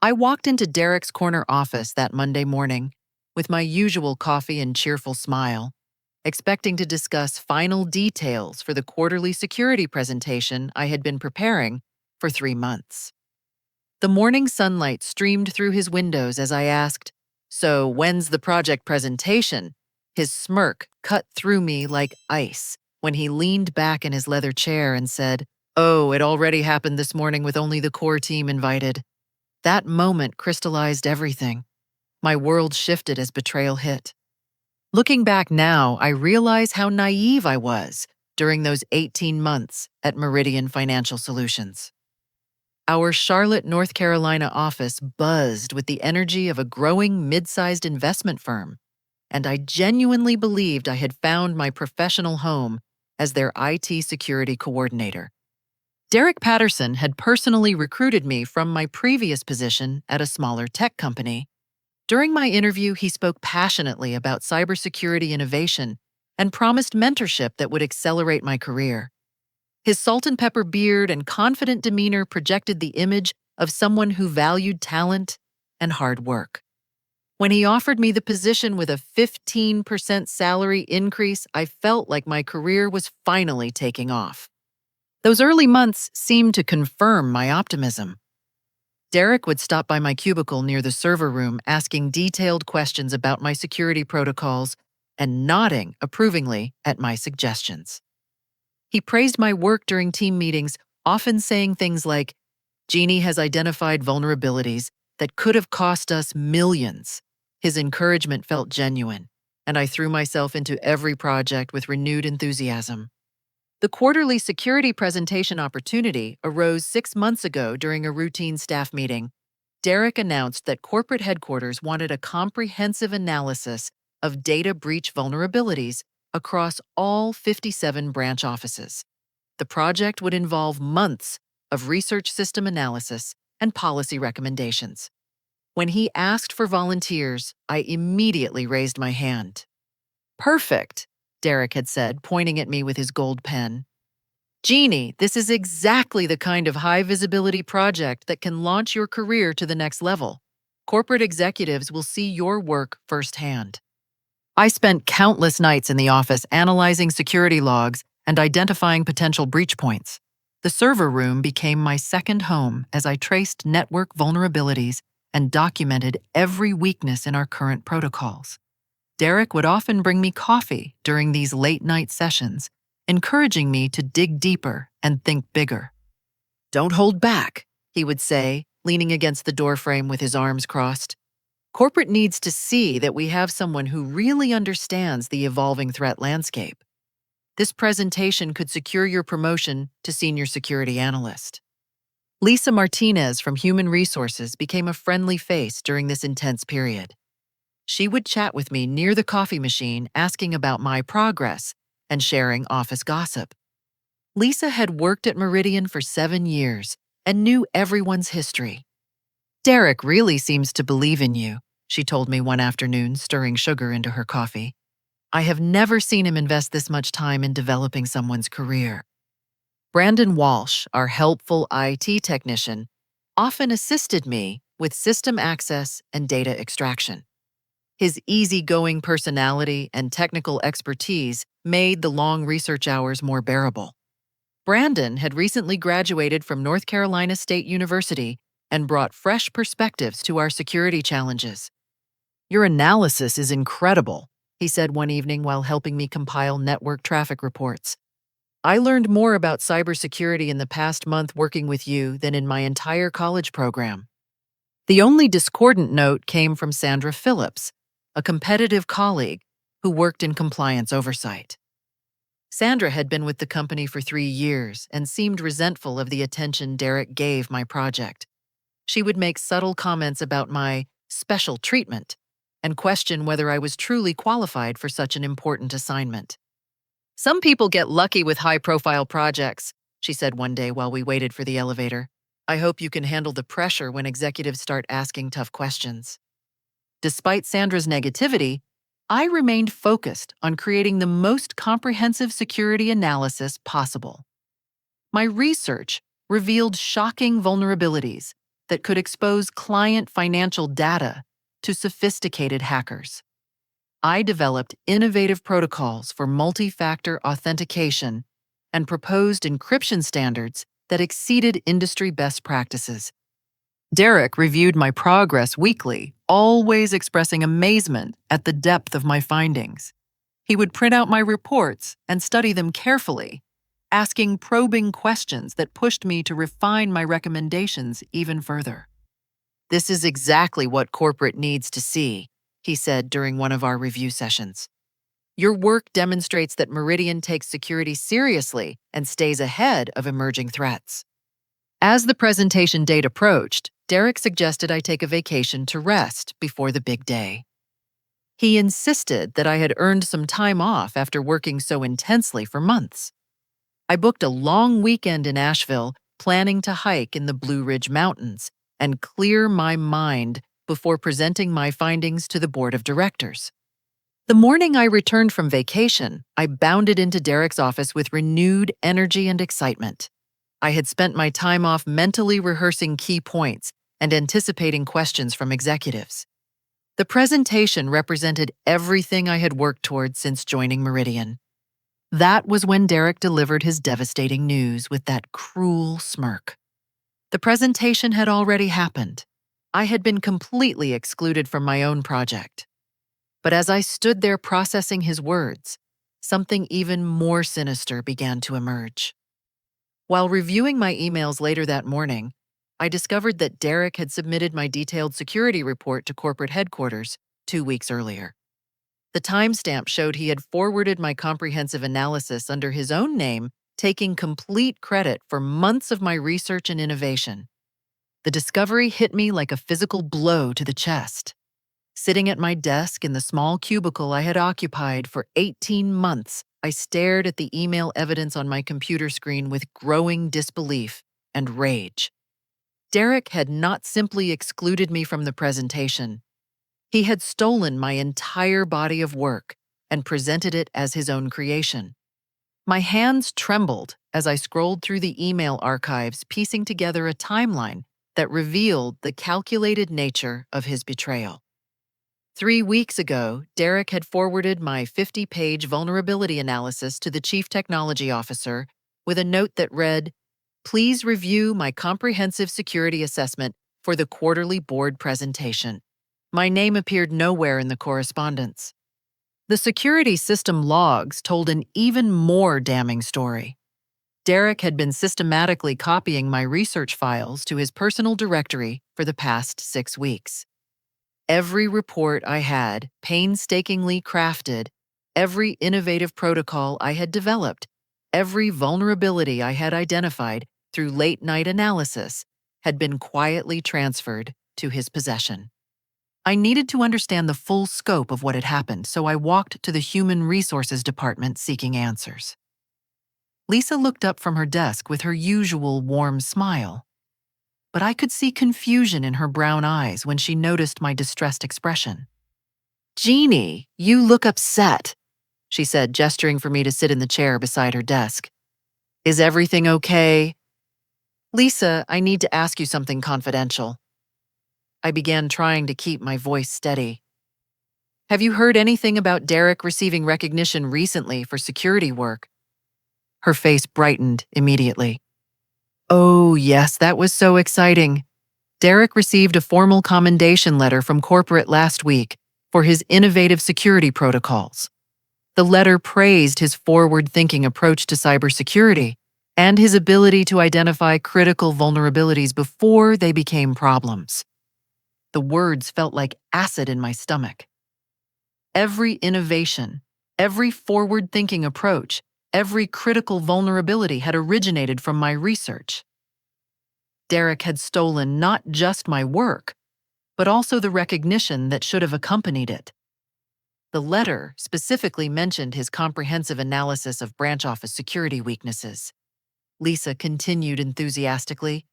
I walked into Derek's corner office that Monday morning with my usual coffee and cheerful smile, expecting to discuss final details for the quarterly security presentation I had been preparing for 3 months. The morning sunlight streamed through his windows as I asked, "So when's the project presentation?" His smirk cut through me like ice when he leaned back in his leather chair and said, "Oh, it already happened this morning with only the core team invited." That moment crystallized everything. My world shifted as betrayal hit. Looking back now, I realize how naive I was during those 18 months at Meridian Financial Solutions. Our Charlotte, North Carolina office buzzed with the energy of a growing mid-sized investment firm, and I genuinely believed I had found my professional home as their IT security coordinator. Derek Patterson had personally recruited me from my previous position at a smaller tech company. During my interview, he spoke passionately about cybersecurity innovation and promised mentorship that would accelerate my career. His salt and pepper beard and confident demeanor projected the image of someone who valued talent and hard work. When he offered me the position with a 15% salary increase, I felt like my career was finally taking off. Those early months seemed to confirm my optimism. Derek would stop by my cubicle near the server room asking detailed questions about my security protocols and nodding approvingly at my suggestions. He praised my work during team meetings, often saying things like, "Jeannie has identified vulnerabilities that could have cost us millions." His encouragement felt genuine, and I threw myself into every project with renewed enthusiasm. The quarterly security presentation opportunity arose 6 months ago during a routine staff meeting. Derek announced that corporate headquarters wanted a comprehensive analysis of data breach vulnerabilities across all 57 branch offices. The project would involve months of research system analysis and policy recommendations. When he asked for volunteers, I immediately raised my hand. "Perfect," Derek had said, pointing at me with his gold pen. "Jeannie, this is exactly the kind of high-visibility project that can launch your career to the next level. Corporate executives will see your work firsthand." I spent countless nights in the office analyzing security logs and identifying potential breach points. The server room became my second home as I traced network vulnerabilities and documented every weakness in our current protocols. Derek would often bring me coffee during these late-night sessions, encouraging me to dig deeper and think bigger. "Don't hold back," he would say, leaning against the doorframe with his arms crossed. "Corporate needs to see that we have someone who really understands the evolving threat landscape. This presentation could secure your promotion to Senior Security Analyst." Lisa Martinez from Human Resources became a friendly face during this intense period. She would chat with me near the coffee machine, asking about my progress and sharing office gossip. Lisa had worked at Meridian for 7 years and knew everyone's history. "Derek really seems to believe in you," she told me one afternoon, stirring sugar into her coffee. "I have never seen him invest this much time in developing someone's career." Brandon Walsh, our helpful IT technician, often assisted me with system access and data extraction. His easygoing personality and technical expertise made the long research hours more bearable. Brandon had recently graduated from North Carolina State University and brought fresh perspectives to our security challenges. "Your analysis is incredible," he said one evening while helping me compile network traffic reports. "I learned more about cybersecurity in the past month working with you than in my entire college program." The only discordant note came from Sandra Phillips, a competitive colleague who worked in compliance oversight. Sandra had been with the company for 3 years and seemed resentful of the attention Derek gave my project. She would make subtle comments about my special treatment and question whether I was truly qualified for such an important assignment. "Some people get lucky with high-profile projects," she said one day while we waited for the elevator. "I hope you can handle the pressure when executives start asking tough questions." Despite Sandra's negativity, I remained focused on creating the most comprehensive security analysis possible. My research revealed shocking vulnerabilities that could expose client financial data to sophisticated hackers. I developed innovative protocols for multi-factor authentication and proposed encryption standards that exceeded industry best practices. Derek reviewed my progress weekly, always expressing amazement at the depth of my findings. He would print out my reports and study them carefully, asking probing questions that pushed me to refine my recommendations even further. "This is exactly what corporate needs to see," he said during one of our review sessions. "Your work demonstrates that Meridian takes security seriously and stays ahead of emerging threats." As the presentation date approached, Derek suggested I take a vacation to rest before the big day. He insisted that I had earned some time off after working so intensely for months. I booked a long weekend in Asheville, planning to hike in the Blue Ridge Mountains and clear my mind before presenting my findings to the board of directors. The morning I returned from vacation, I bounded into Derek's office with renewed energy and excitement. I had spent my time off mentally rehearsing key points and anticipating questions from executives. The presentation represented everything I had worked toward since joining Meridian. That was when Derek delivered his devastating news with that cruel smirk. The presentation had already happened. I had been completely excluded from my own project. But as I stood there processing his words, something even more sinister began to emerge. While reviewing my emails later that morning, I discovered that Derek had submitted my detailed security report to corporate headquarters 2 weeks earlier. The timestamp showed he had forwarded my comprehensive analysis under his own name, taking complete credit for months of my research and innovation. The discovery hit me like a physical blow to the chest. Sitting at my desk in the small cubicle I had occupied for 18 months, I stared at the email evidence on my computer screen with growing disbelief and rage. Derek had not simply excluded me from the presentation. He had stolen my entire body of work and presented it as his own creation. My hands trembled as I scrolled through the email archives, piecing together a timeline that revealed the calculated nature of his betrayal. 3 weeks ago, Derek had forwarded my 50-page vulnerability analysis to the Chief Technology Officer with a note that read, "Please review my comprehensive security assessment for the quarterly board presentation." My name appeared nowhere in the correspondence. The security system logs told an even more damning story. Derek had been systematically copying my research files to his personal directory for the past 6 weeks. Every report I had painstakingly crafted, every innovative protocol I had developed, every vulnerability I had identified through late-night analysis had been quietly transferred to his possession. I needed to understand the full scope of what had happened, so I walked to the Human Resources Department seeking answers. Lisa looked up from her desk with her usual warm smile, but I could see confusion in her brown eyes when she noticed my distressed expression. "Jeannie, you look upset," she said, gesturing for me to sit in the chair beside her desk. "Is everything okay?" "Lisa, I need to ask you something confidential." I began trying to keep my voice steady. "Have you heard anything about Derek receiving recognition recently for security work?" Her face brightened immediately. "Oh, yes, that was so exciting. Derek received a formal commendation letter from corporate last week for his innovative security protocols. The letter praised his forward-thinking approach to cybersecurity and his ability to identify critical vulnerabilities before they became problems." The words felt like acid in my stomach. Every innovation, every forward-thinking approach, every critical vulnerability had originated from my research. Derek had stolen not just my work, but also the recognition that should have accompanied it. The letter specifically mentioned his comprehensive analysis of branch office security weaknesses. Lisa continued enthusiastically.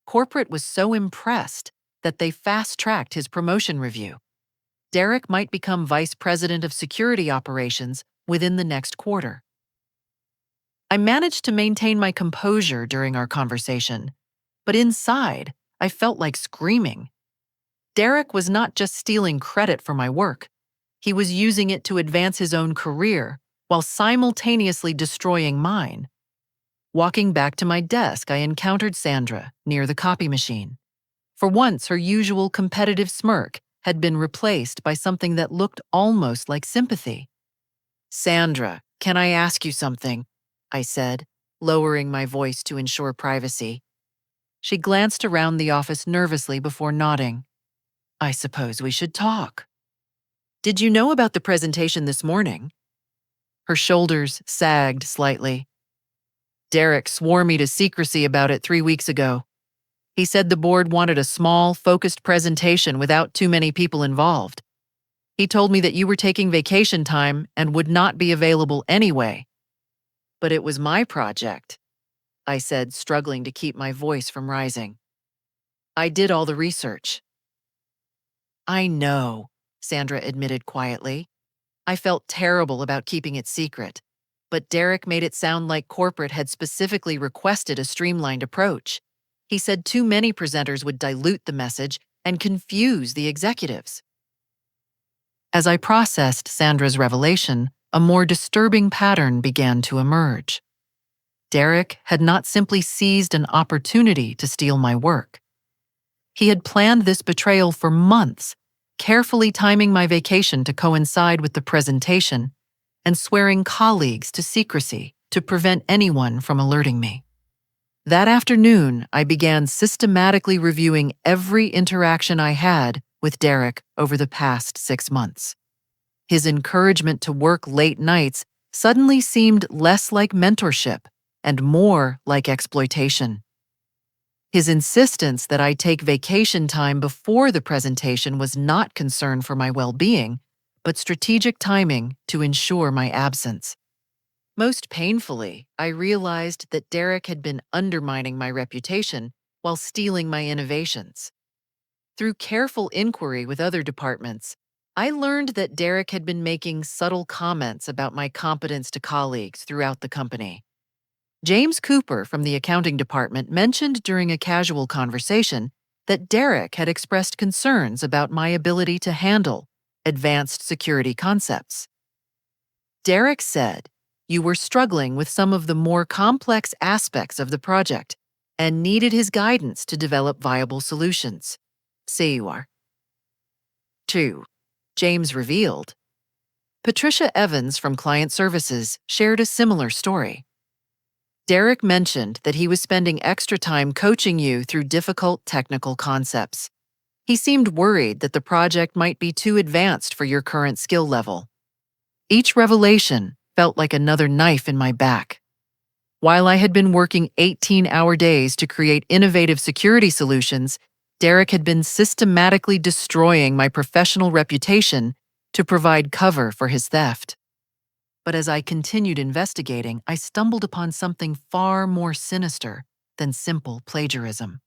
Corporate was so impressed that they fast-tracked his promotion review. Derek might become Vice President of Security Operations within the next quarter. I managed to maintain my composure during our conversation, but inside, I felt like screaming. Derek was not just stealing credit for my work. He was using it to advance his own career while simultaneously destroying mine. Walking back to my desk, I encountered Sandra near the copy machine. For once, her usual competitive smirk had been replaced by something that looked almost like sympathy. "Sandra, can I ask you something?" I said, lowering my voice to ensure privacy. She glanced around the office nervously before nodding. "I suppose we should talk." "Did you know about the presentation this morning?" Her shoulders sagged slightly. "Derek swore me to secrecy about it 3 weeks ago. He said the board wanted a small, focused presentation without too many people involved. He told me that you were taking vacation time and would not be available anyway." "But it was my project," I said, struggling to keep my voice from rising. "I did all the research." "I know," Sandra admitted quietly. "I felt terrible about keeping it secret, but Derek made it sound like corporate had specifically requested a streamlined approach. He said too many presenters would dilute the message and confuse the executives." As I processed Sandra's revelation, a more disturbing pattern began to emerge. Derek had not simply seized an opportunity to steal my work. He had planned this betrayal for months, carefully timing my vacation to coincide with the presentation and swearing colleagues to secrecy to prevent anyone from alerting me. That afternoon, I began systematically reviewing every interaction I had with Derek over the past 6 months. His encouragement to work late nights suddenly seemed less like mentorship and more like exploitation. His insistence that I take vacation time before the presentation was not concern for my well-being, but strategic timing to ensure my absence. Most painfully, I realized that Derek had been undermining my reputation while stealing my innovations. Through careful inquiry with other departments, I learned that Derek had been making subtle comments about my competence to colleagues throughout the company. James Cooper from the accounting department mentioned during a casual conversation that Derek had expressed concerns about my ability to handle advanced security concepts. Derek said, "You were struggling with some of the more complex aspects of the project and needed his guidance to develop viable solutions. See you are." 2. James revealed. Patricia Evans from Client Services shared a similar story. Derek mentioned that he was spending extra time coaching you through difficult technical concepts. He seemed worried that the project might be too advanced for your current skill level. Each revelation felt like another knife in my back. While I had been working 18-hour days to create innovative security solutions, Derek had been systematically destroying my professional reputation to provide cover for his theft. But as I continued investigating, I stumbled upon something far more sinister than simple plagiarism.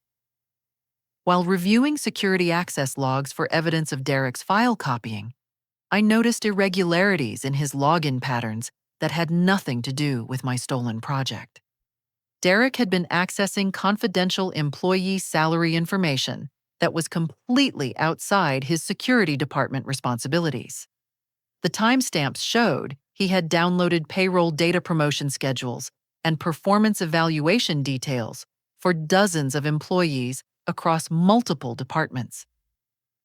While reviewing security access logs for evidence of Derek's file copying, I noticed irregularities in his login patterns that had nothing to do with my stolen project. Derek had been accessing confidential employee salary information that was completely outside his security department responsibilities. The timestamps showed he had downloaded payroll data promotion schedules and performance evaluation details for dozens of employees across multiple departments.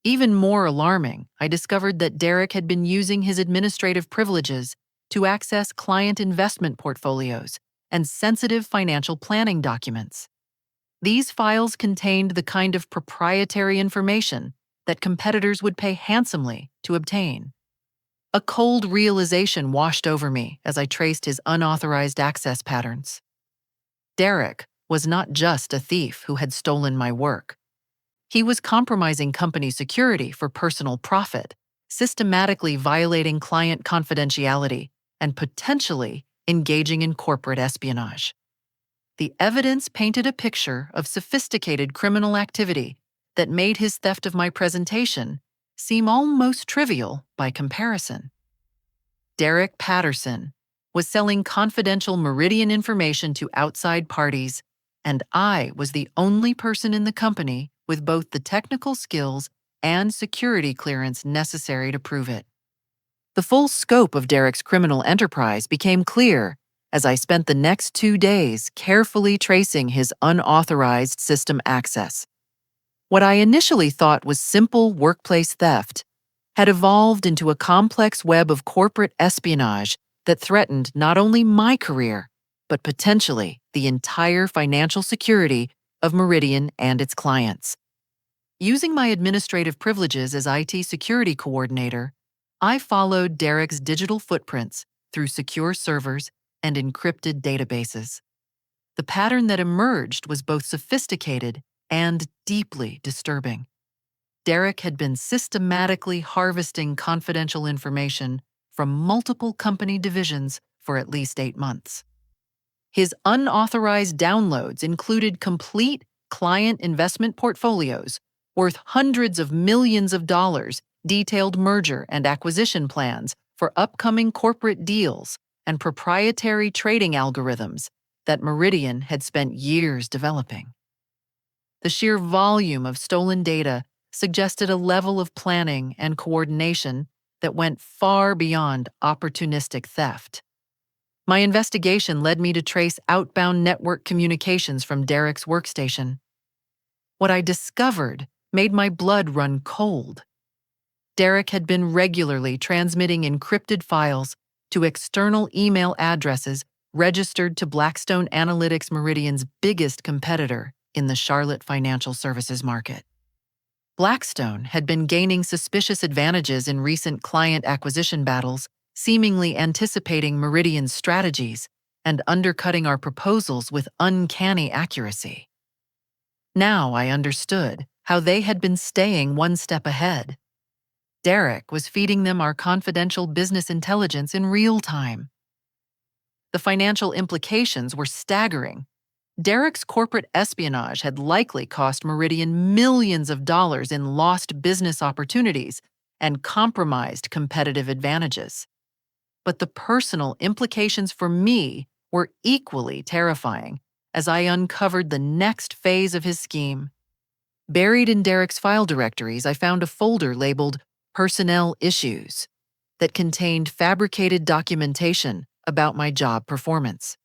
Even more alarming, I discovered that Derek had been using his administrative privileges to access client investment portfolios and sensitive financial planning documents. These files contained the kind of proprietary information that competitors would pay handsomely to obtain. A cold realization washed over me as I traced his unauthorized access patterns. Derek was not just a thief who had stolen my work. He was compromising company security for personal profit, systematically violating client confidentiality, and potentially engaging in corporate espionage. The evidence painted a picture of sophisticated criminal activity that made his theft of my presentation seem almost trivial by comparison. Derek Patterson was selling confidential Meridian information to outside parties, and I was the only person in the company with both the technical skills and security clearance necessary to prove it. The full scope of Derek's criminal enterprise became clear as I spent the next 2 days carefully tracing his unauthorized system access. What I initially thought was simple workplace theft had evolved into a complex web of corporate espionage that threatened not only my career, but potentially the entire financial security of Meridian and its clients. Using my administrative privileges as IT security coordinator, I followed Derek's digital footprints through secure servers and encrypted databases. The pattern that emerged was both sophisticated and deeply disturbing. Derek had been systematically harvesting confidential information from multiple company divisions for at least 8 months. His unauthorized downloads included complete client investment portfolios worth hundreds of millions of dollars, detailed merger and acquisition plans for upcoming corporate deals, and proprietary trading algorithms that Meridian had spent years developing. The sheer volume of stolen data suggested a level of planning and coordination that went far beyond opportunistic theft. My investigation led me to trace outbound network communications from Derek's workstation. What I discovered made my blood run cold. Derek had been regularly transmitting encrypted files to external email addresses registered to Blackstone Analytics, Meridian's biggest competitor in the Charlotte financial services market. Blackstone had been gaining suspicious advantages in recent client acquisition battles, seemingly anticipating Meridian's strategies and undercutting our proposals with uncanny accuracy. Now I understood how they had been staying one step ahead. Derek was feeding them our confidential business intelligence in real time. The financial implications were staggering. Derek's corporate espionage had likely cost Meridian millions of dollars in lost business opportunities and compromised competitive advantages. But the personal implications for me were equally terrifying as I uncovered the next phase of his scheme. Buried in Derek's file directories, I found a folder labeled Personnel Issues that contained fabricated documentation about my job performance.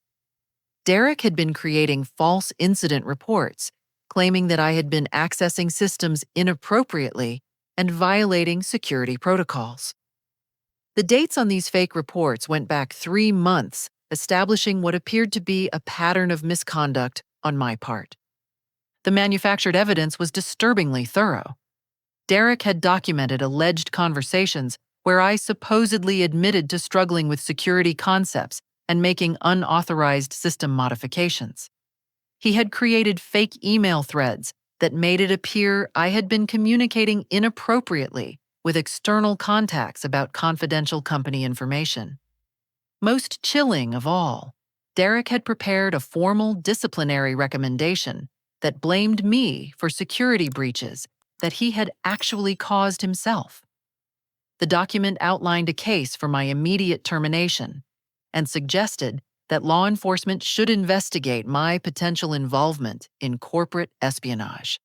Derek had been creating false incident reports, claiming that I had been accessing systems inappropriately and violating security protocols. The dates on these fake reports went back 3 months, establishing what appeared to be a pattern of misconduct on my part. The manufactured evidence was disturbingly thorough. Derek had documented alleged conversations where I supposedly admitted to struggling with security concepts and making unauthorized system modifications. He had created fake email threads that made it appear I had been communicating inappropriately with external contacts about confidential company information. Most chilling of all, Derek had prepared a formal disciplinary recommendation that blamed me for security breaches that he had actually caused himself. The document outlined a case for my immediate termination and suggested that law enforcement should investigate my potential involvement in corporate espionage.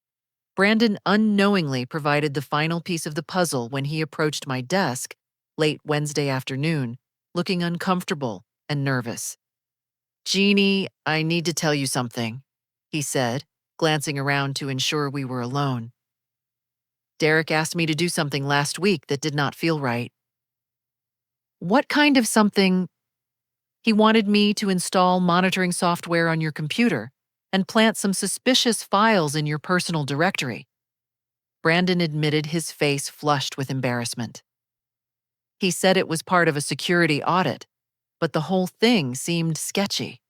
Brandon unknowingly provided the final piece of the puzzle when he approached my desk late Wednesday afternoon, looking uncomfortable and nervous. "Jeannie, I need to tell you something," he said, glancing around to ensure we were alone. "Derek asked me to do something last week that did not feel right." "What kind of something?" "He wanted me to install monitoring software on your computer and plant some suspicious files in your personal directory." Brandon admitted, his face flushed with embarrassment. "He said it was part of a security audit, but the whole thing seemed sketchy."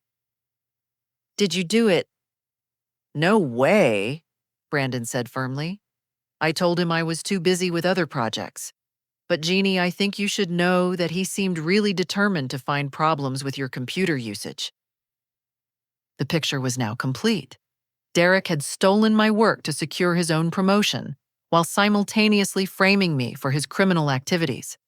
"Did you do it?" "No way," Brandon said firmly. "I told him I was too busy with other projects. But Jeannie, I think you should know that he seemed really determined to find problems with your computer usage." The picture was now complete. Derek had stolen my work to secure his own promotion, while simultaneously framing me for his criminal activities.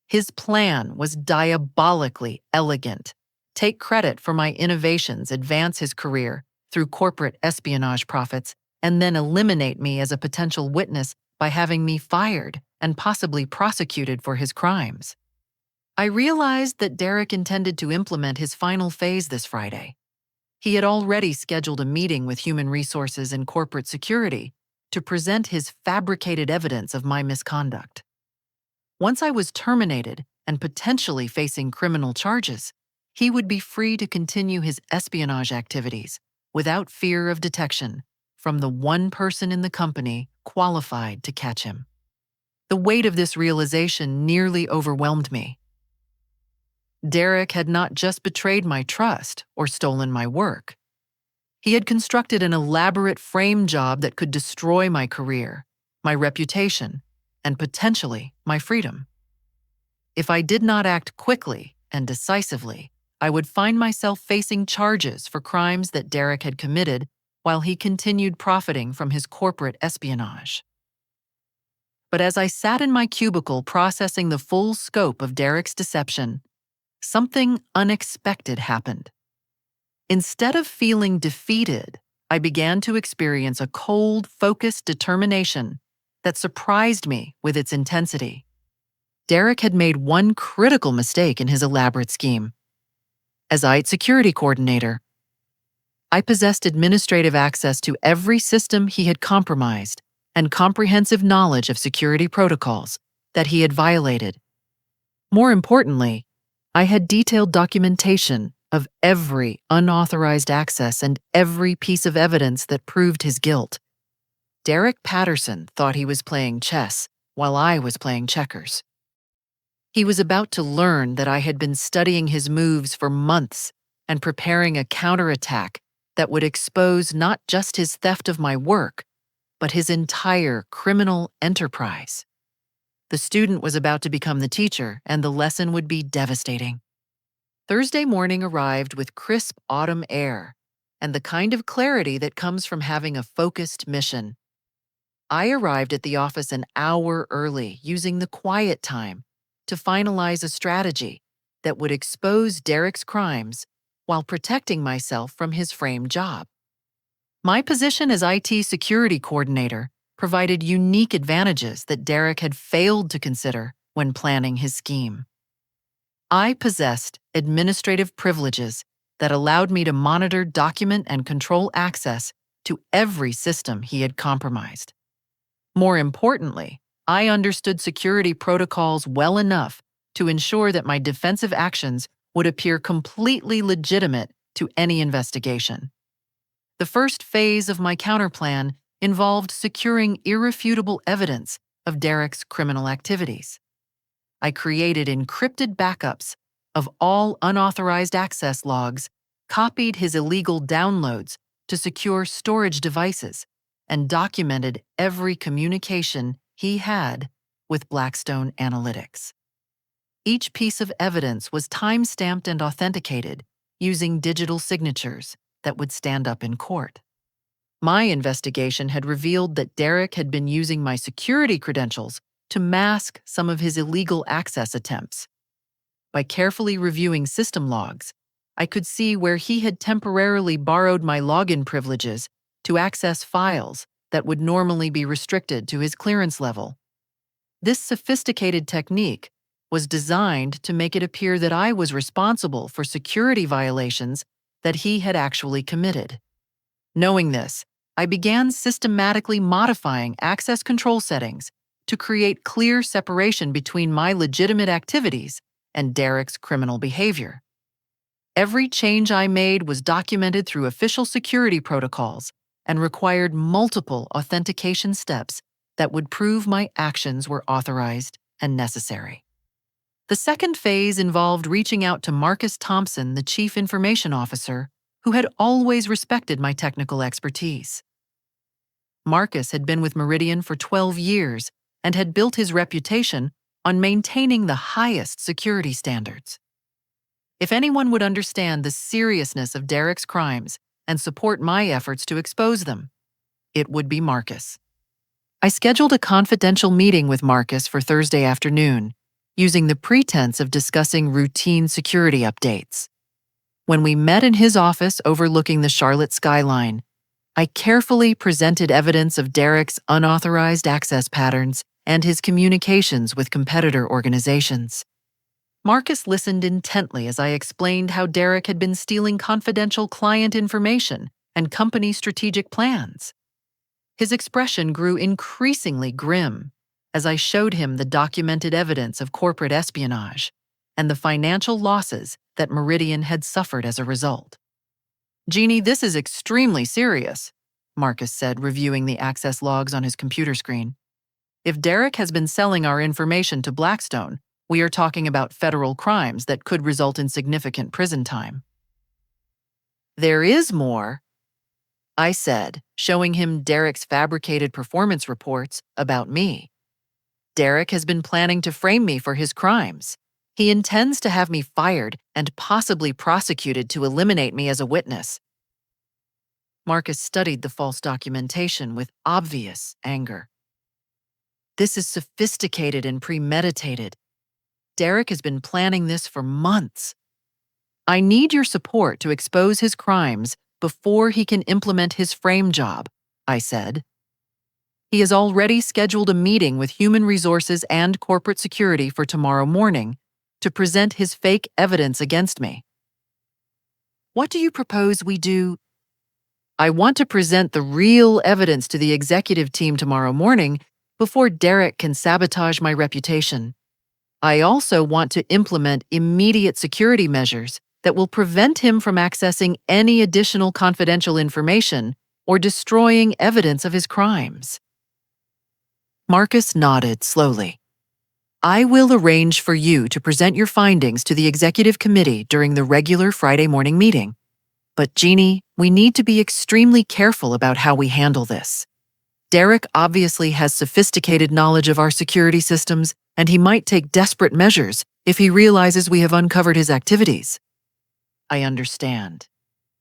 His plan was diabolically elegant: take credit for my innovations, advance his career through corporate espionage profits, and then eliminate me as a potential witness by having me fired and possibly prosecuted for his crimes. I realized that Derek intended to implement his final phase this Friday. He had already scheduled a meeting with Human Resources and Corporate Security to present his fabricated evidence of my misconduct. Once I was terminated and potentially facing criminal charges, he would be free to continue his espionage activities without fear of detection from the one person in the company qualified to catch him. The weight of this realization nearly overwhelmed me. Derek had not just betrayed my trust or stolen my work. He had constructed an elaborate frame job that could destroy my career, my reputation, and potentially my freedom. If I did not act quickly and decisively, I would find myself facing charges for crimes that Derek had committed while he continued profiting from his corporate espionage. But as I sat in my cubicle processing the full scope of Derek's deception, something unexpected happened. Instead of feeling defeated, I began to experience a cold, focused determination that surprised me with its intensity. Derek had made one critical mistake in his elaborate scheme. As IT security coordinator, I possessed administrative access to every system he had compromised and comprehensive knowledge of security protocols that he had violated. More importantly, I had detailed documentation of every unauthorized access and every piece of evidence that proved his guilt. Derek Patterson thought he was playing chess while I was playing checkers. He was about to learn that I had been studying his moves for months and preparing a counterattack that would expose not just his theft of my work, but his entire criminal enterprise. The student was about to become the teacher, and the lesson would be devastating. Thursday morning arrived with crisp autumn air and the kind of clarity that comes from having a focused mission. I arrived at the office an hour early, using the quiet time to finalize a strategy that would expose Derek's crimes while protecting myself from his frame job. My position as IT security coordinator provided unique advantages that Derek had failed to consider when planning his scheme. I possessed administrative privileges that allowed me to monitor, document, and control access to every system he had compromised. More importantly, I understood security protocols well enough to ensure that my defensive actions would appear completely legitimate to any investigation. The first phase of my counterplan involved securing irrefutable evidence of Derek's criminal activities. I created encrypted backups of all unauthorized access logs, copied his illegal downloads to secure storage devices, and documented every communication he had with Blackstone Analytics. Each piece of evidence was time-stamped and authenticated using digital signatures that would stand up in court. My investigation had revealed that Derek had been using my security credentials to mask some of his illegal access attempts. By carefully reviewing system logs, I could see where he had temporarily borrowed my login privileges to access files that would normally be restricted to his clearance level. This sophisticated technique was designed to make it appear that I was responsible for security violations that he had actually committed. Knowing this, I began systematically modifying access control settings to create clear separation between my legitimate activities and Derek's criminal behavior. Every change I made was documented through official security protocols and required multiple authentication steps that would prove my actions were authorized and necessary. The second phase involved reaching out to Marcus Thompson, the Chief Information Officer, who had always respected my technical expertise. Marcus had been with Meridian for 12 years and had built his reputation on maintaining the highest security standards. If anyone would understand the seriousness of Derek's crimes and support my efforts to expose them, it would be Marcus. I scheduled a confidential meeting with Marcus for Thursday afternoon, using the pretense of discussing routine security updates. When we met in his office overlooking the Charlotte skyline, I carefully presented evidence of Derek's unauthorized access patterns and his communications with competitor organizations. Marcus listened intently as I explained how Derek had been stealing confidential client information and company strategic plans. His expression grew increasingly grim as I showed him the documented evidence of corporate espionage and the financial losses that Meridian had suffered as a result. "Jeannie, this is extremely serious," Marcus said, reviewing the access logs on his computer screen. "If Derek has been selling our information to Blackstone, we are talking about federal crimes that could result in significant prison time." "There is more," I said, showing him Derek's fabricated performance reports about me. "Derek has been planning to frame me for his crimes. He intends to have me fired and possibly prosecuted to eliminate me as a witness." Marcus studied the false documentation with obvious anger. "This is sophisticated and premeditated. Derek has been planning this for months. I need your support to expose his crimes before he can implement his frame job," I said. "He has already scheduled a meeting with Human Resources and Corporate Security for tomorrow morning to present his fake evidence against me." "What do you propose we do?" "I want to present the real evidence to the executive team tomorrow morning before Derek can sabotage my reputation. I also want to implement immediate security measures that will prevent him from accessing any additional confidential information or destroying evidence of his crimes." Marcus nodded slowly. "I will arrange for you to present your findings to the executive committee during the regular Friday morning meeting. But Jeannie, we need to be extremely careful about how we handle this. Derek obviously has sophisticated knowledge of our security systems, and he might take desperate measures if he realizes we have uncovered his activities." "I understand.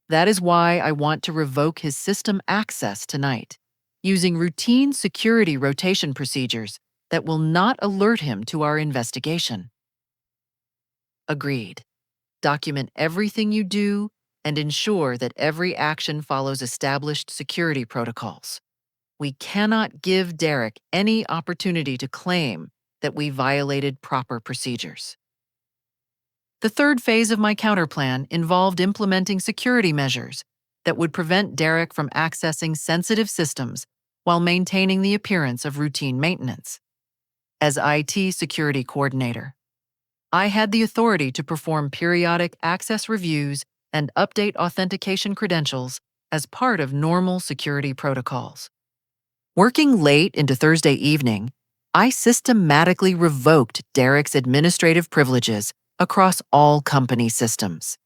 That is why I want to revoke his system access tonight, using routine security rotation procedures that will not alert him to our investigation." "Agreed. Document everything you do and ensure that every action follows established security protocols. We cannot give Derek any opportunity to claim that we violated proper procedures." The third phase of my counterplan involved implementing security measures that would prevent Derek from accessing sensitive systems while maintaining the appearance of routine maintenance. As IT security coordinator, I had the authority to perform periodic access reviews and update authentication credentials as part of normal security protocols. Working late into Thursday evening, I systematically revoked Derek's administrative privileges across all company systems.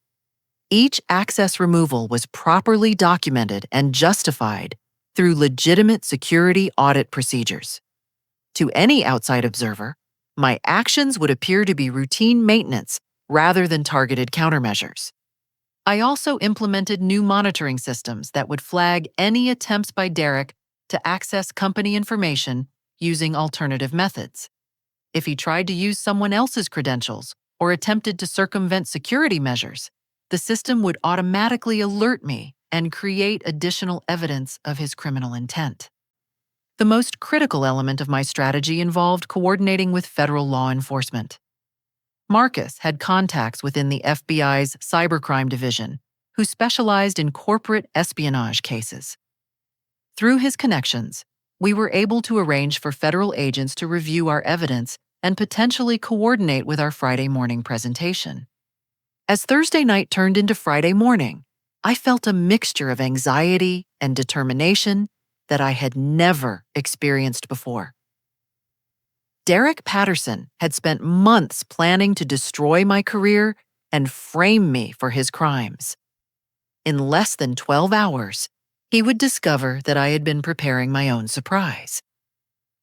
Each access removal was properly documented and justified through legitimate security audit procedures. To any outside observer, my actions would appear to be routine maintenance rather than targeted countermeasures. I also implemented new monitoring systems that would flag any attempts by Derek to access company information using alternative methods. If he tried to use someone else's credentials or attempted to circumvent security measures, the system would automatically alert me and create additional evidence of his criminal intent. The most critical element of my strategy involved coordinating with federal law enforcement. Marcus had contacts within the FBI's cybercrime division who specialized in corporate espionage cases. Through his connections, we were able to arrange for federal agents to review our evidence and potentially coordinate with our Friday morning presentation. As Thursday night turned into Friday morning, I felt a mixture of anxiety and determination that I had never experienced before. Derek Patterson had spent months planning to destroy my career and frame me for his crimes. In less than 12 hours, he would discover that I had been preparing my own surprise.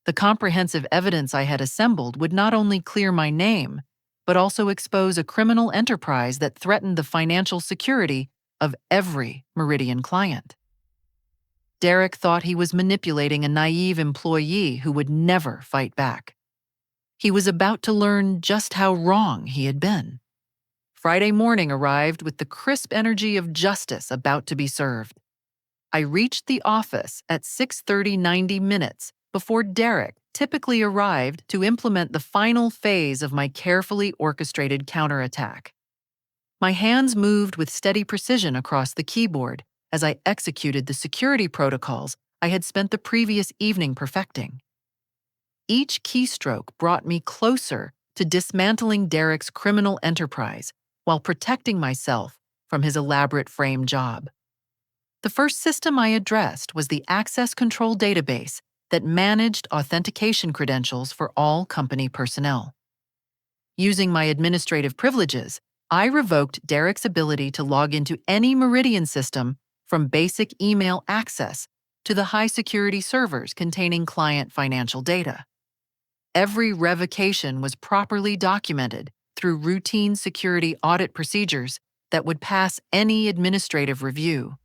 The comprehensive evidence I had assembled would not only clear my name, but also expose a criminal enterprise that threatened the financial security of every Meridian client. Derek thought he was manipulating a naive employee who would never fight back. He was about to learn just how wrong he had been. Friday morning arrived with the crisp energy of justice about to be served. I reached the office at 6:30, 90 minutes before Derek typically arrived to implement the final phase of my carefully orchestrated counterattack. My hands moved with steady precision across the keyboard as I executed the security protocols I had spent the previous evening perfecting. Each keystroke brought me closer to dismantling Derek's criminal enterprise while protecting myself from his elaborate frame job. The first system I addressed was the access control database that managed authentication credentials for all company personnel. Using my administrative privileges, I revoked Derek's ability to log into any Meridian system, from basic email access to the high-security servers containing client financial data. Every revocation was properly documented through routine security audit procedures that would pass any administrative review.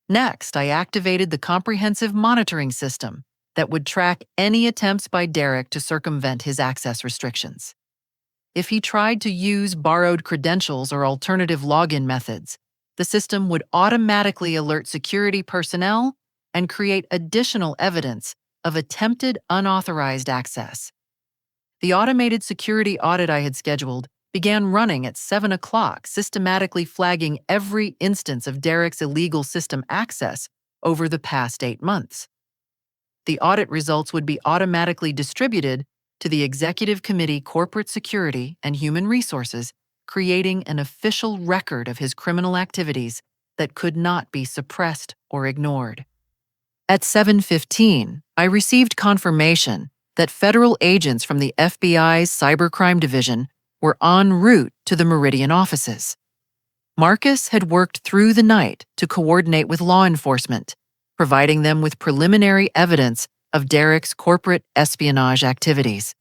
Next, I activated the comprehensive monitoring system that would track any attempts by Derek to circumvent his access restrictions. If he tried to use borrowed credentials or alternative login methods, the system would automatically alert security personnel and create additional evidence of attempted unauthorized access. The automated security audit I had scheduled began running at 7 o'clock, systematically flagging every instance of Derek's illegal system access over the past 8 months. The audit results would be automatically distributed to the Executive Committee Corporate Security and Human Resources, creating an official record of his criminal activities that could not be suppressed or ignored. At 7:15, I received confirmation that federal agents from the FBI's Cybercrime Division were en route to the Meridian offices. Marcus had worked through the night to coordinate with law enforcement, providing them with preliminary evidence of Derek's corporate espionage activities.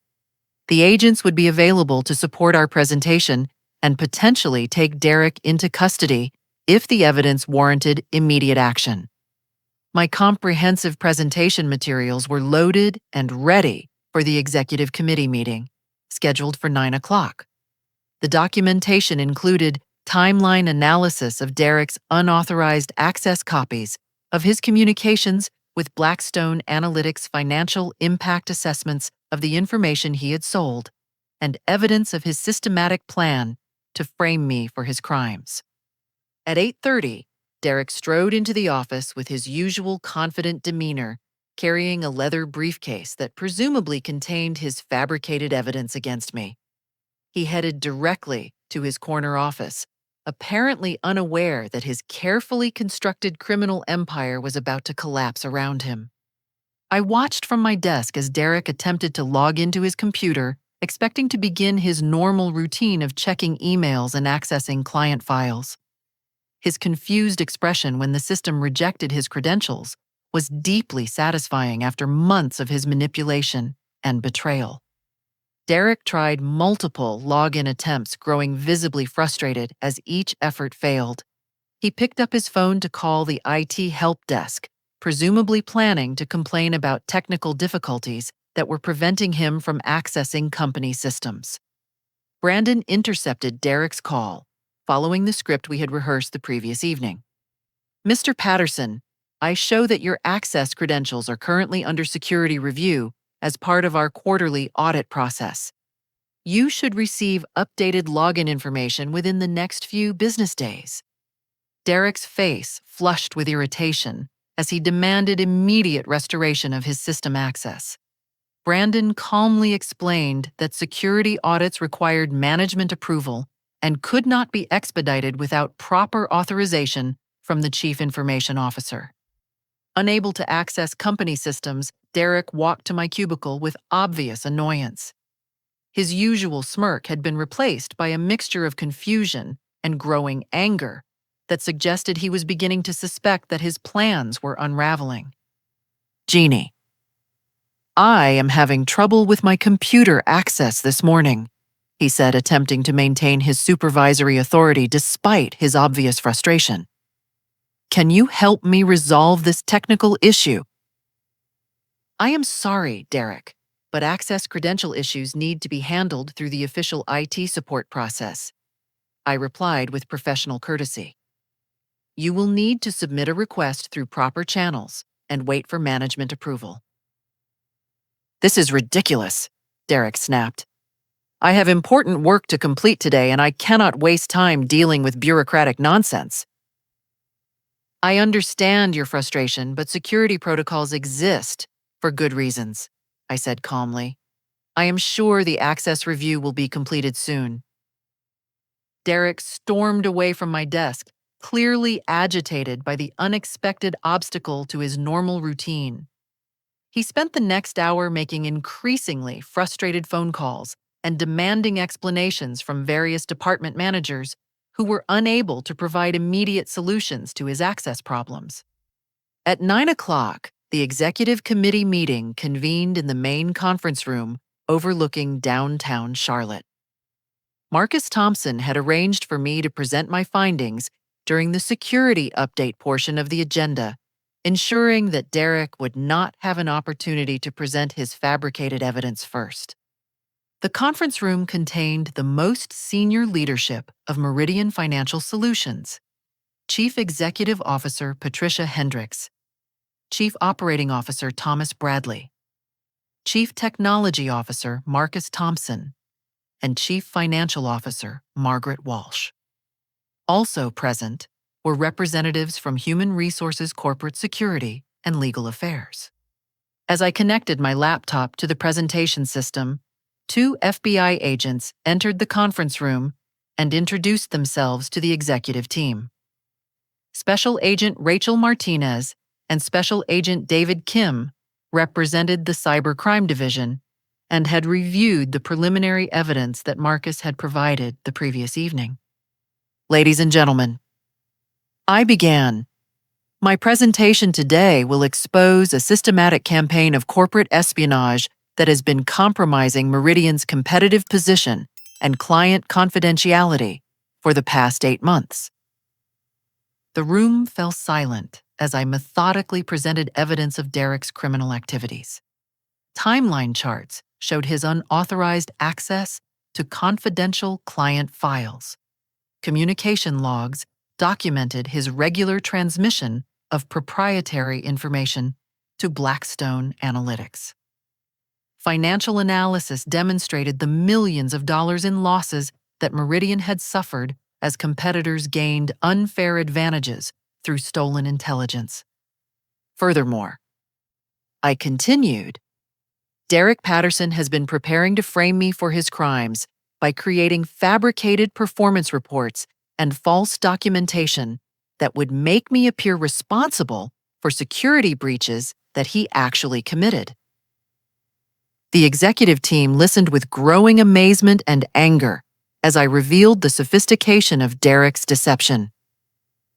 The agents would be available to support our presentation and potentially take Derek into custody if the evidence warranted immediate action. My comprehensive presentation materials were loaded and ready for the executive committee meeting, scheduled for 9 o'clock. The documentation included timeline analysis of Derek's unauthorized access copies of his communications with Blackstone Analytics financial impact assessments of the information he had sold, and evidence of his systematic plan to frame me for his crimes. At 8:30, Derek strode into the office with his usual confident demeanor, carrying a leather briefcase that presumably contained his fabricated evidence against me. He headed directly to his corner office, apparently unaware that his carefully constructed criminal empire was about to collapse around him. I watched from my desk as Derek attempted to log into his computer, expecting to begin his normal routine of checking emails and accessing client files. His confused expression when the system rejected his credentials was deeply satisfying after months of his manipulation and betrayal. Derek tried multiple login attempts, growing visibly frustrated as each effort failed. He picked up his phone to call the IT help desk, presumably planning to complain about technical difficulties that were preventing him from accessing company systems. Brandon intercepted Derek's call, following the script we had rehearsed the previous evening. "Mr. Patterson, I show that your access credentials are currently under security review as part of our quarterly audit process. You should receive updated login information within the next few business days." Derek's face flushed with irritation as he demanded immediate restoration of his system access. Brandon calmly explained that security audits required management approval and could not be expedited without proper authorization from the Chief Information Officer. Unable to access company systems, Derek walked to my cubicle with obvious annoyance. His usual smirk had been replaced by a mixture of confusion and growing anger that suggested he was beginning to suspect that his plans were unraveling. "Jeannie, I am having trouble with my computer access this morning," he said, attempting to maintain his supervisory authority despite his obvious frustration. "Can you help me resolve this technical issue?" "I am sorry, Derek, but access credential issues need to be handled through the official IT support process," I replied with professional courtesy. You will need to submit a request through proper channels and wait for management approval. This is ridiculous, Derek snapped. I have important work to complete today and I cannot waste time dealing with bureaucratic nonsense. I understand your frustration, but security protocols exist for good reasons, I said calmly. I am sure the access review will be completed soon. Derek stormed away from my desk, clearly agitated by the unexpected obstacle to his normal routine. He spent the next hour making increasingly frustrated phone calls and demanding explanations from various department managers who were unable to provide immediate solutions to his access problems. At 9 o'clock, the executive committee meeting convened in the main conference room overlooking downtown Charlotte. Marcus Thompson had arranged for me to present my findings during the security update portion of the agenda, ensuring that Derek would not have an opportunity to present his fabricated evidence first. The conference room contained the most senior leadership of Meridian Financial Solutions: Chief Executive Officer Patricia Hendricks, Chief Operating Officer Thomas Bradley, Chief Technology Officer Marcus Thompson, and Chief Financial Officer Margaret Walsh. Also present were representatives from Human Resources, Corporate Security, and Legal Affairs. As I connected my laptop to the presentation system, 2 FBI agents entered the conference room and introduced themselves to the executive team. Special Agent Rachel Martinez and Special Agent David Kim represented the Cybercrime Division and had reviewed the preliminary evidence that Marcus had provided the previous evening. Ladies and gentlemen, I began. My presentation today will expose a systematic campaign of corporate espionage that has been compromising Meridian's competitive position and client confidentiality for the past 8 months. The room fell silent as I methodically presented evidence of Derek's criminal activities. Timeline charts showed his unauthorized access to confidential client files. Communication logs documented his regular transmission of proprietary information to Blackstone Analytics. Financial analysis demonstrated the millions of dollars in losses that Meridian had suffered as competitors gained unfair advantages through stolen intelligence. Furthermore, I continued, Derek Patterson has been preparing to frame me for his crimes by creating fabricated performance reports and false documentation that would make me appear responsible for security breaches that he actually committed. The executive team listened with growing amazement and anger as I revealed the sophistication of Derek's deception.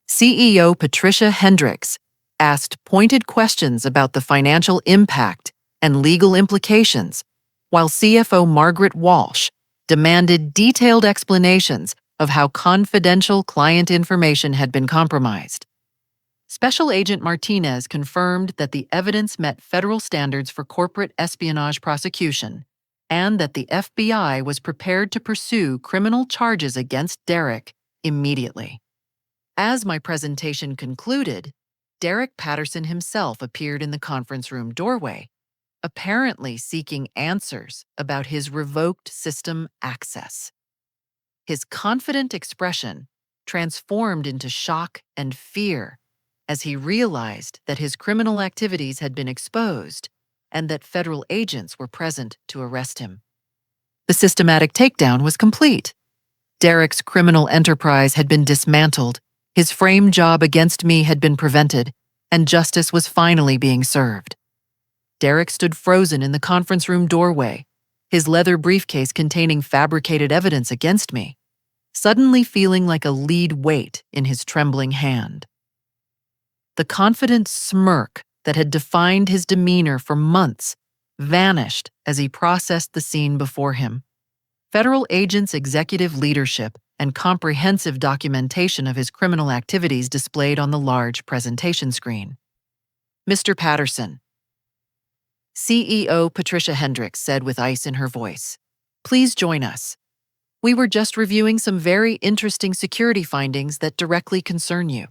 CEO Patricia Hendricks asked pointed questions about the financial impact and legal implications, while CFO Margaret Walsh demanded detailed explanations of how confidential client information had been compromised. Special Agent Martinez confirmed that the evidence met federal standards for corporate espionage prosecution and that the FBI was prepared to pursue criminal charges against Derek immediately. As my presentation concluded, Derek Patterson himself appeared in the conference room doorway, apparently seeking answers about his revoked system access. His confident expression transformed into shock and fear as he realized that his criminal activities had been exposed and that federal agents were present to arrest him. The systematic takedown was complete. Derek's criminal enterprise had been dismantled, his frame job against me had been prevented, and justice was finally being served. Derek stood frozen in the conference room doorway, his leather briefcase containing fabricated evidence against me, suddenly feeling like a lead weight in his trembling hand. The confident smirk that had defined his demeanor for months vanished as he processed the scene before him. Federal agents' executive leadership and comprehensive documentation of his criminal activities displayed on the large presentation screen. Mr. Patterson, CEO Patricia Hendricks said with ice in her voice, please join us. We were just reviewing some very interesting security findings that directly concern you.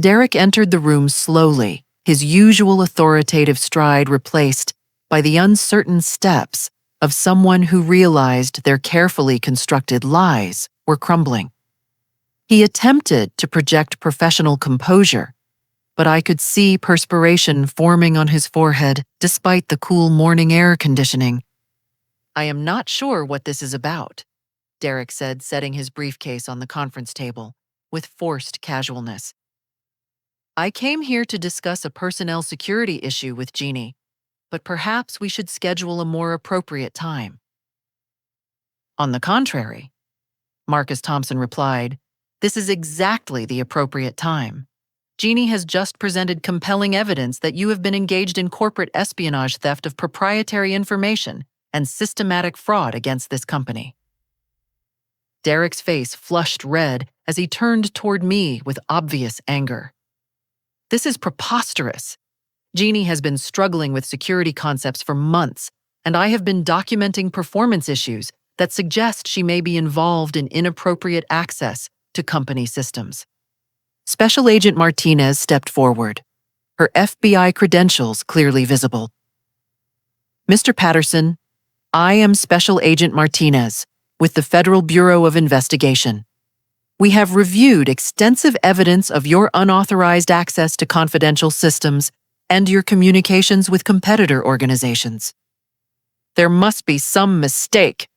Derek entered the room slowly, his usual authoritative stride replaced by the uncertain steps of someone who realized their carefully constructed lies were crumbling. He attempted to project professional composure, but I could see perspiration forming on his forehead despite the cool morning air conditioning. "I am not sure what this is about," Derek said, setting his briefcase on the conference table with forced casualness. "I came here to discuss a personnel security issue with Jeannie, but perhaps we should schedule a more appropriate time." "On the contrary," Marcus Thompson replied, "this is exactly the appropriate time. Jeannie has just presented compelling evidence that you have been engaged in corporate espionage, theft of proprietary information, and systematic fraud against this company." Derek's face flushed red as he turned toward me with obvious anger. "This is preposterous. Jeannie has been struggling with security concepts for months, and I have been documenting performance issues that suggest she may be involved in inappropriate access to company systems." Special Agent Martinez stepped forward, her FBI credentials clearly visible. "Mr. Patterson, I am Special Agent Martinez with the Federal Bureau of Investigation. We have reviewed extensive evidence of your unauthorized access to confidential systems and your communications with competitor organizations." "There must be some mistake,"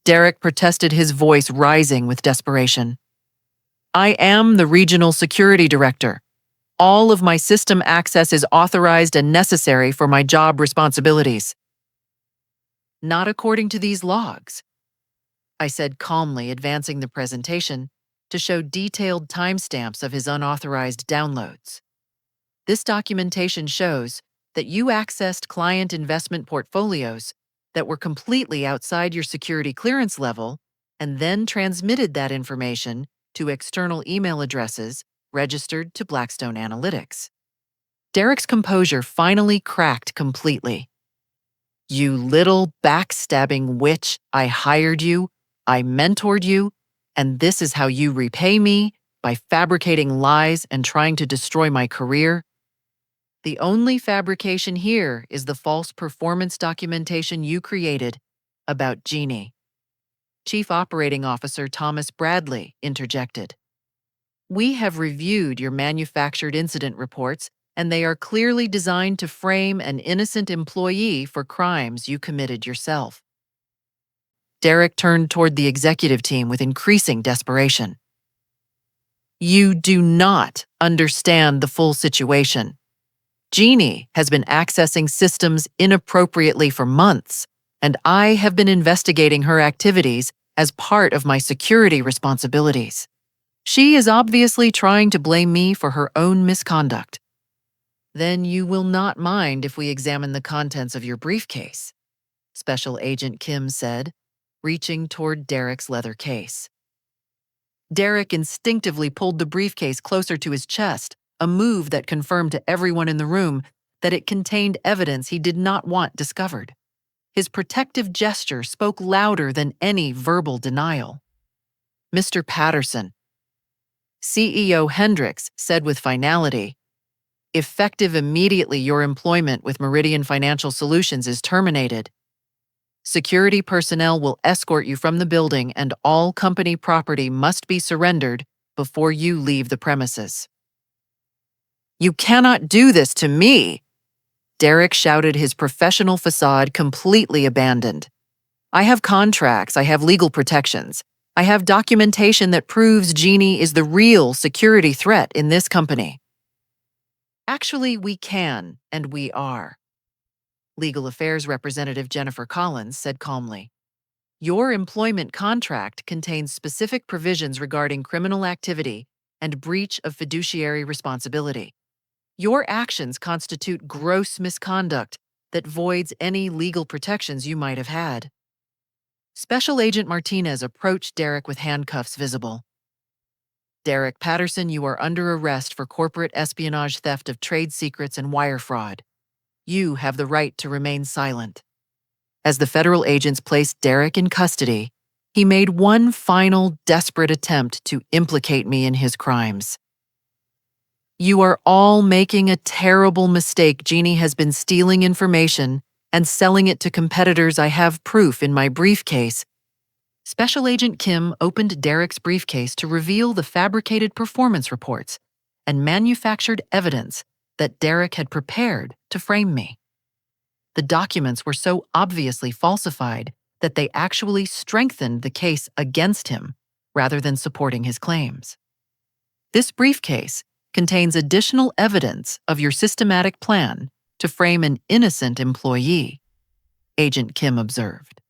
Derek protested, his voice rising with desperation. "I am the Regional Security Director. All of my system access is authorized and necessary for my job responsibilities." "Not according to these logs," I said calmly, advancing the presentation to show detailed timestamps of his unauthorized downloads. "This documentation shows that you accessed client investment portfolios that were completely outside your security clearance level and then transmitted that information to external email addresses registered to Blackstone Analytics." Derek's composure finally cracked completely. "You little backstabbing witch, I hired you, I mentored you, and this is how you repay me, by fabricating lies and trying to destroy my career? The only fabrication here is the false performance documentation you created about Jeannie." Chief Operating Officer Thomas Bradley interjected. "We have reviewed your manufactured incident reports, and they are clearly designed to frame an innocent employee for crimes you committed yourself." Derek turned toward the executive team with increasing desperation. "You do not understand the full situation. Jeannie has been accessing systems inappropriately for months, and I have been investigating her activities as part of my security responsibilities. She is obviously trying to blame me for her own misconduct." "Then you will not mind if we examine the contents of your briefcase," Special Agent Kim said, reaching toward Derek's leather case. Derek instinctively pulled the briefcase closer to his chest, a move that confirmed to everyone in the room that it contained evidence he did not want discovered. His protective gesture spoke louder than any verbal denial. "Mr. Patterson," CEO Hendricks said with finality, "effective immediately, your employment with Meridian Financial Solutions is terminated. Security personnel will escort you from the building, and all company property must be surrendered before you leave the premises." "You cannot do this to me!" Derek shouted, his professional facade completely abandoned. "I have contracts, I have legal protections, I have documentation that proves Jeannie is the real security threat in this company." "Actually, we can, and we are," Legal Affairs Representative Jennifer Collins said calmly. "Your employment contract contains specific provisions regarding criminal activity and breach of fiduciary responsibility. Your actions constitute gross misconduct that voids any legal protections you might have had." Special Agent Martinez approached Derek with handcuffs visible. "Derek Patterson, you are under arrest for corporate espionage, theft of trade secrets, and wire fraud. You have the right to remain silent." As the federal agents placed Derek in custody, he made one final desperate attempt to implicate me in his crimes. You are all making a terrible mistake. Jeannie has been stealing information and selling it to competitors. I have proof in my briefcase. Special Agent Kim opened Derek's briefcase to reveal the fabricated performance reports and manufactured evidence that Derek had prepared to frame me. The documents were so obviously falsified that they actually strengthened the case against him rather than supporting his claims. This briefcase contains additional evidence of your systematic plan to frame an innocent employee, Agent Kim observed.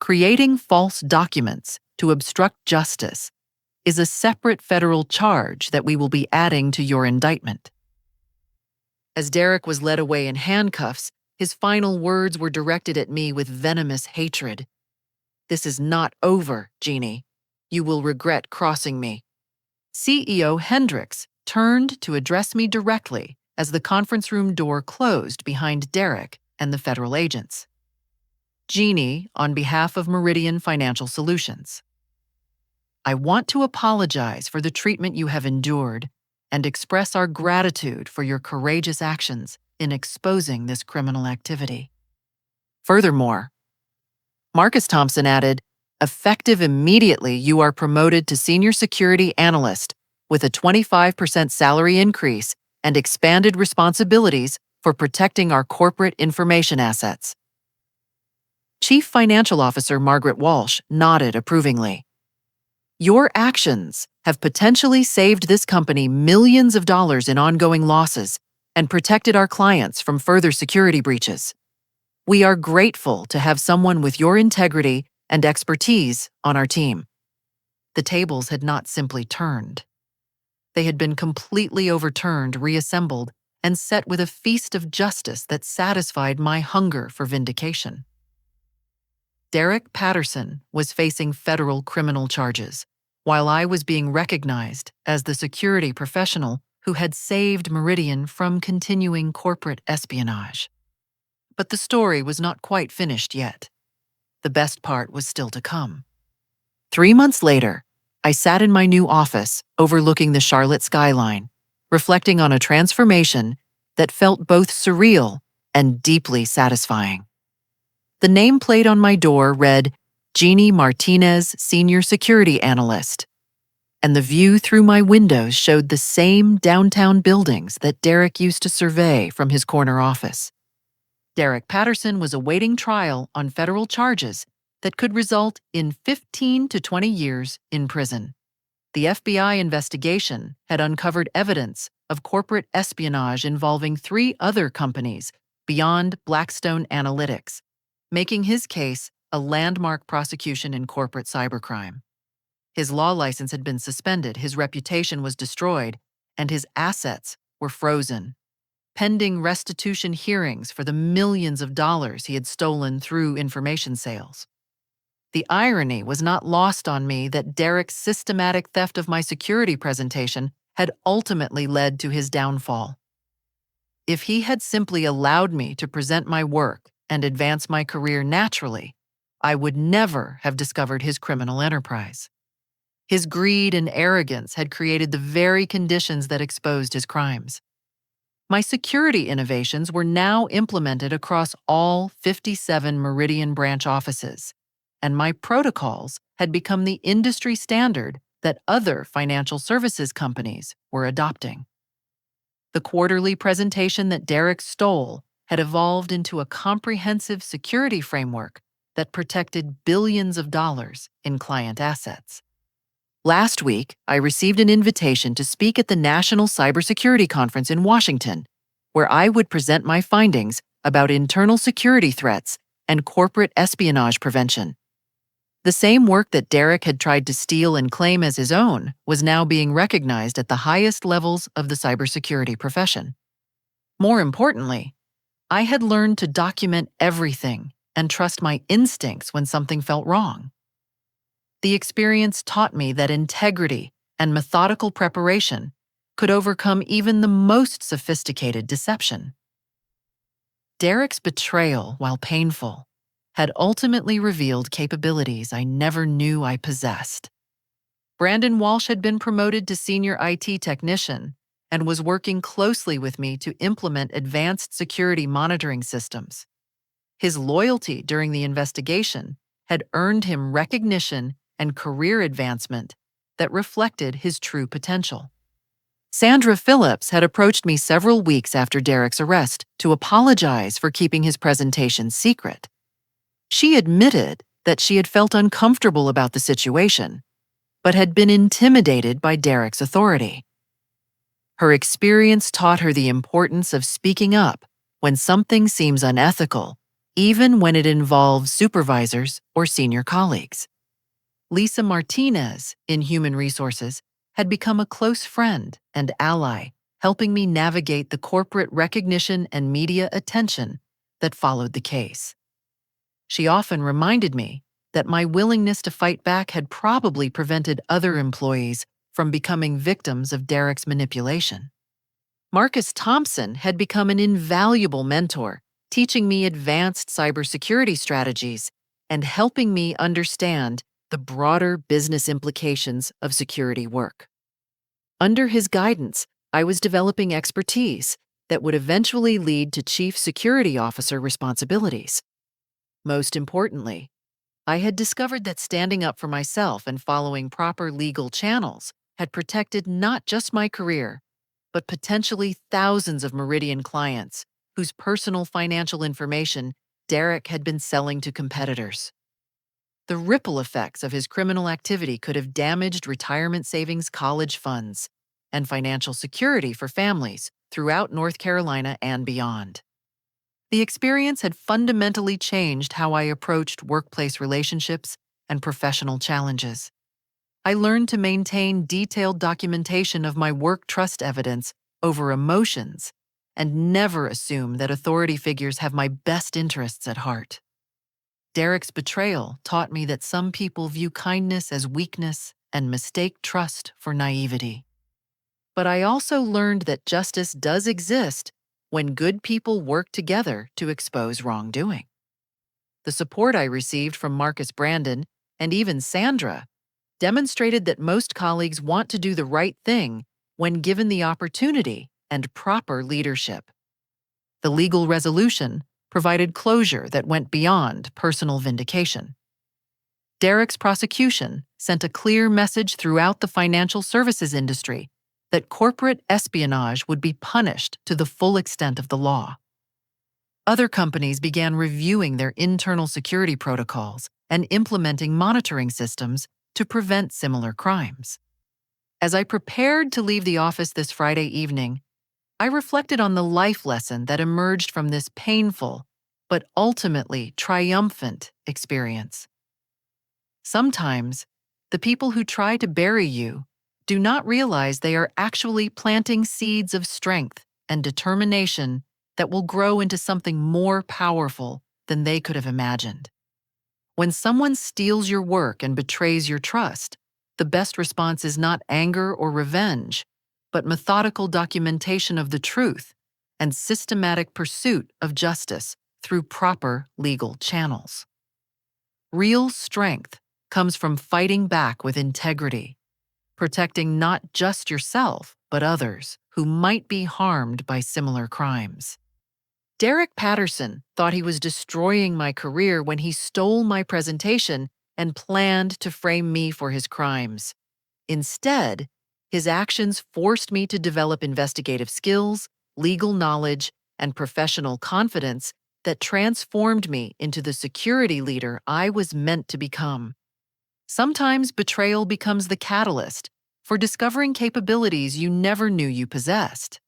Creating false documents to obstruct justice is a separate federal charge that we will be adding to your indictment. As Derek was led away in handcuffs, his final words were directed at me with venomous hatred. "This is not over, Jeannie. You will regret crossing me." CEO Hendricks turned to address me directly as the conference room door closed behind Derek and the federal agents. "Jeannie, on behalf of Meridian Financial Solutions, I want to apologize for the treatment you have endured and express our gratitude for your courageous actions in exposing this criminal activity." Furthermore, Marcus Thompson added, "Effective immediately, you are promoted to Senior Security Analyst with a 25% salary increase and expanded responsibilities for protecting our corporate information assets." Chief Financial Officer Margaret Walsh nodded approvingly. "Your actions have potentially saved this company millions of dollars in ongoing losses and protected our clients from further security breaches. We are grateful to have someone with your integrity and expertise on our team." The tables had not simply turned. They had been completely overturned, reassembled, and set with a feast of justice that satisfied my hunger for vindication. Derek Patterson was facing federal criminal charges, while I was being recognized as the security professional who had saved Meridian from continuing corporate espionage. But the story was not quite finished yet. The best part was still to come. 3 months later, I sat in my new office overlooking the Charlotte skyline, reflecting on a transformation that felt both surreal and deeply satisfying. The nameplate on my door read, "Jeannie Martinez, Senior Security Analyst," and the view through my windows showed the same downtown buildings that Derek used to survey from his corner office. Derek Patterson was awaiting trial on federal charges that could result in 15 to 20 years in prison. The FBI investigation had uncovered evidence of corporate espionage involving 3 other companies beyond Blackstone Analytics, making his case a landmark prosecution in corporate cybercrime. His law license had been suspended, his reputation was destroyed, and his assets were frozen, pending restitution hearings for the millions of dollars he had stolen through information sales. The irony was not lost on me that Derek's systematic theft of my security presentation had ultimately led to his downfall. If he had simply allowed me to present my work and advance my career naturally, I would never have discovered his criminal enterprise. His greed and arrogance had created the very conditions that exposed his crimes. My security innovations were now implemented across all 57 Meridian branch offices, and my protocols had become the industry standard that other financial services companies were adopting. The quarterly presentation that Derek stole had evolved into a comprehensive security framework that protected billions of dollars in client assets. Last week, I received an invitation to speak at the National Cybersecurity Conference in Washington, where I would present my findings about internal security threats and corporate espionage prevention. The same work that Derek had tried to steal and claim as his own was now being recognized at the highest levels of the cybersecurity profession. More importantly, I had learned to document everything and trust my instincts when something felt wrong. The experience taught me that integrity and methodical preparation could overcome even the most sophisticated deception. Derek's betrayal, while painful, had ultimately revealed capabilities I never knew I possessed. Brandon Walsh had been promoted to senior IT technician, and was working closely with me to implement advanced security monitoring systems. His loyalty during the investigation had earned him recognition and career advancement that reflected his true potential. Sandra Phillips had approached me several weeks after Derek's arrest to apologize for keeping his presentation secret. She admitted that she had felt uncomfortable about the situation, but had been intimidated by Derek's authority. Her experience taught her the importance of speaking up when something seems unethical, even when it involves supervisors or senior colleagues. Lisa Martinez, in Human Resources, had become a close friend and ally, helping me navigate the corporate recognition and media attention that followed the case. She often reminded me that my willingness to fight back had probably prevented other employees from becoming victims of Derek's manipulation. Marcus Thompson had become an invaluable mentor, teaching me advanced cybersecurity strategies and helping me understand the broader business implications of security work. Under his guidance, I was developing expertise that would eventually lead to Chief Security Officer responsibilities. Most importantly, I had discovered that standing up for myself and following proper legal channels had protected not just my career, but potentially thousands of Meridian clients whose personal financial information Derek had been selling to competitors. The ripple effects of his criminal activity could have damaged retirement savings, college funds, and financial security for families throughout North Carolina and beyond. The experience had fundamentally changed how I approached workplace relationships and professional challenges. I learned to maintain detailed documentation of my work trust evidence over emotions and never assume that authority figures have my best interests at heart. Derek's betrayal taught me that some people view kindness as weakness and mistake trust for naivety. But I also learned that justice does exist when good people work together to expose wrongdoing. The support I received from Marcus Brandon and even Sandra demonstrated that most colleagues want to do the right thing when given the opportunity and proper leadership. The legal resolution provided closure that went beyond personal vindication. Derek's prosecution sent a clear message throughout the financial services industry that corporate espionage would be punished to the full extent of the law. Other companies began reviewing their internal security protocols and implementing monitoring systems to prevent similar crimes. As I prepared to leave the office this Friday evening, I reflected on the life lesson that emerged from this painful, but ultimately triumphant experience. Sometimes, the people who try to bury you do not realize they are actually planting seeds of strength and determination that will grow into something more powerful than they could have imagined. When someone steals your work and betrays your trust, the best response is not anger or revenge, but methodical documentation of the truth and systematic pursuit of justice through proper legal channels. Real strength comes from fighting back with integrity, protecting not just yourself, but others who might be harmed by similar crimes. Derek Patterson thought he was destroying my career when he stole my presentation and planned to frame me for his crimes. Instead, his actions forced me to develop investigative skills, legal knowledge, and professional confidence that transformed me into the security leader I was meant to become. Sometimes betrayal becomes the catalyst for discovering capabilities you never knew you possessed.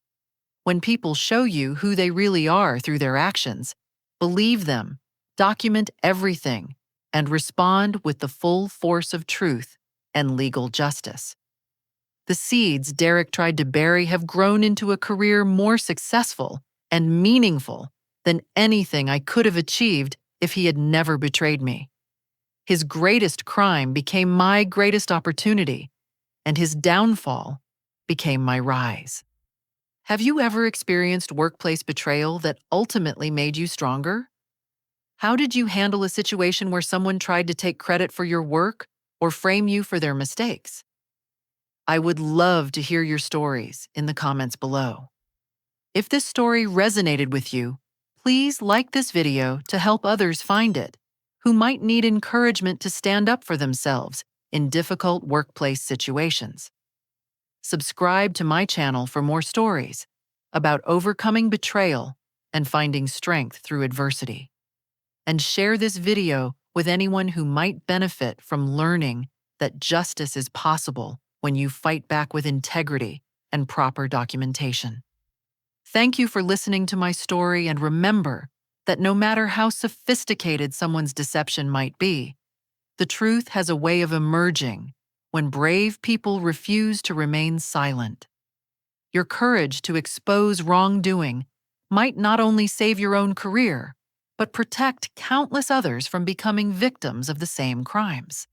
When people show you who they really are through their actions, believe them, document everything, and respond with the full force of truth and legal justice. The seeds Derek tried to bury have grown into a career more successful and meaningful than anything I could have achieved if he had never betrayed me. His greatest crime became my greatest opportunity, and his downfall became my rise. Have you ever experienced workplace betrayal that ultimately made you stronger? How did you handle a situation where someone tried to take credit for your work or frame you for their mistakes? I would love to hear your stories in the comments below. If this story resonated with you, please like this video to help others find it, who might need encouragement to stand up for themselves in difficult workplace situations. Subscribe to my channel for more stories about overcoming betrayal and finding strength through adversity. And share this video with anyone who might benefit from learning that justice is possible when you fight back with integrity and proper documentation. Thank you for listening to my story, and remember that no matter how sophisticated someone's deception might be, the truth has a way of emerging when brave people refuse to remain silent. Your courage to expose wrongdoing might not only save your own career, but protect countless others from becoming victims of the same crimes.